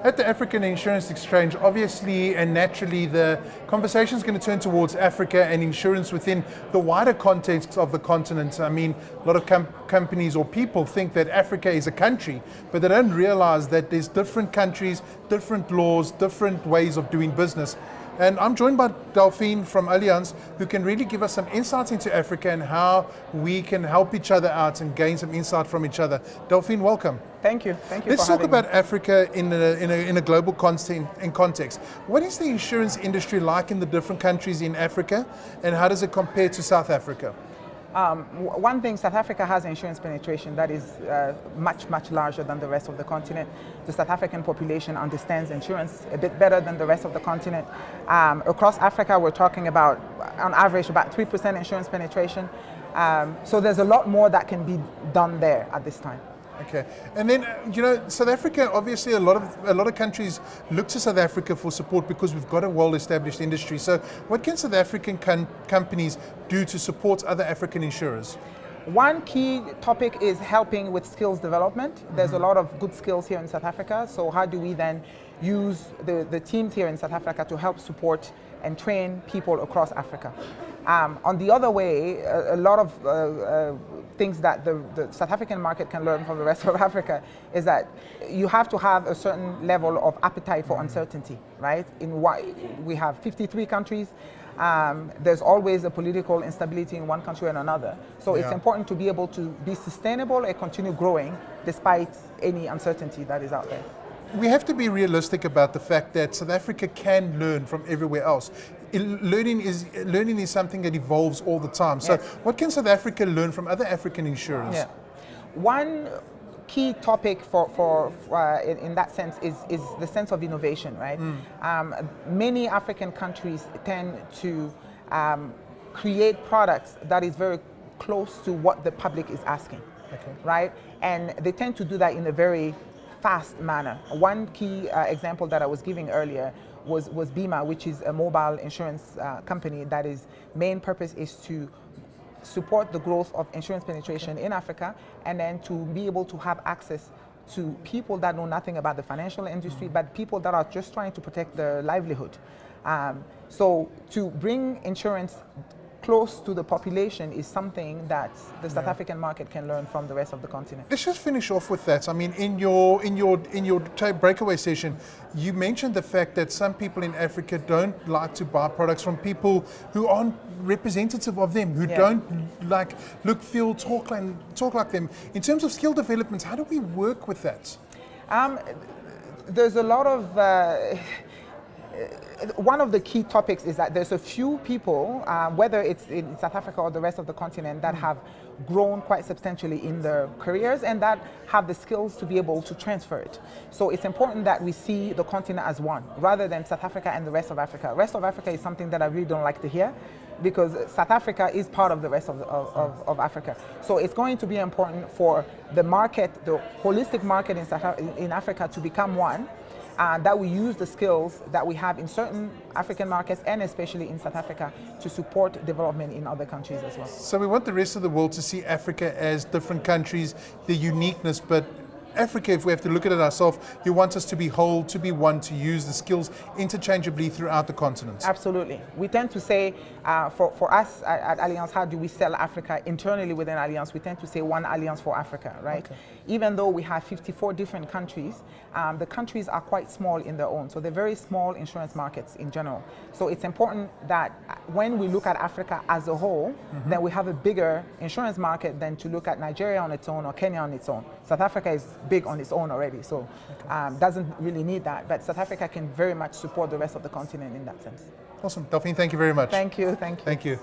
At the African Insurance Exchange, obviously and naturally, the conversation is going to turn towards Africa and insurance within the wider context of the continent. I mean, a lot of companies or people think that Africa is a country, but they don't realize that there's different countries, different laws, different ways of doing business. And I'm joined by Delphine from Allianz, who can really give us some insights into Africa and how we can help each other out and gain some insight from each other. Delphine, welcome. Thank you. Thank you. Let's talk about Africa in a global context. What is the insurance industry like in the different countries in Africa, and how does it compare to South Africa? One thing, South Africa has insurance penetration that is much larger than the rest of the continent. The South African population understands insurance a bit better than the rest of the continent. Across Africa, we're talking about, on average, about 3% insurance penetration. So there's a lot more that can be done there at this time. Okay, and then South Africa, obviously a lot of countries look to South Africa for support because we've got a well-established industry. So what can South African companies do to support other African insurers? One key topic is helping with skills development. There's a lot of good skills here in South Africa, so how do we then use the teams here in South Africa to help support and train people across Africa? On the other way, a lot of things that the South African market can learn from the rest of Africa is that you have to have a certain level of appetite for uncertainty, right? We have 53 countries. There's always a political instability in one country and another. So it's important to be able to be sustainable and continue growing despite any uncertainty that is out there. We have to be realistic about the fact that South Africa can learn from everywhere else. Learning is something that evolves all the time. So what can South Africa learn from other African insurers? Yeah. One key topic in that sense is the sense of innovation, right? Many African countries tend to create products that is very close to what the public is asking, right? And they tend to do that in a very fast manner. One key example that I was giving earlier was Bima, which is a mobile insurance company that is main purpose is to support the growth of insurance penetration in Africa, and then to be able to have access to people that know nothing about the financial industry, but people that are just trying to protect their livelihood. So to bring insurance close to the population is something that the South African market can learn from the rest of the continent. Let's just finish off with that. I mean, in your breakaway session, you mentioned the fact that some people in Africa don't like to buy products from people who aren't representative of them, who don't like look, feel, talk like them. In terms of skill development, how do we work with that? There's a lot of one of the key topics is that there's a few people, whether it's in South Africa or the rest of the continent, that have grown quite substantially in their careers and that have the skills to be able to transfer it. So it's important that we see the continent as one, rather than South Africa and the rest of Africa. Rest of Africa is something that I really don't like to hear, because South Africa is part of the rest of Africa. So it's going to be important for the market, the holistic market in Africa to become one, that we use the skills that we have in certain African markets and especially in South Africa to support development in other countries as well. So we want the rest of the world to see Africa as different countries, the uniqueness, but Africa, if we have to look at it ourselves, you want us to be whole, to be one, to use the skills interchangeably throughout the continent. Absolutely. We tend to say, for us at Allianz, how do we sell Africa internally within Allianz? We tend to say one Allianz for Africa, right? Okay. Even though we have 54 different countries, the countries are quite small in their own. So they're very small insurance markets in general. So it's important that when we look at Africa as a whole, then we have a bigger insurance market than to look at Nigeria on its own or Kenya on its own. South Africa is big on its own already, so doesn't really need that. But South Africa can very much support the rest of the continent in that sense. Awesome. Delphine, thank you very much. Thank you. Thank you. Thank you.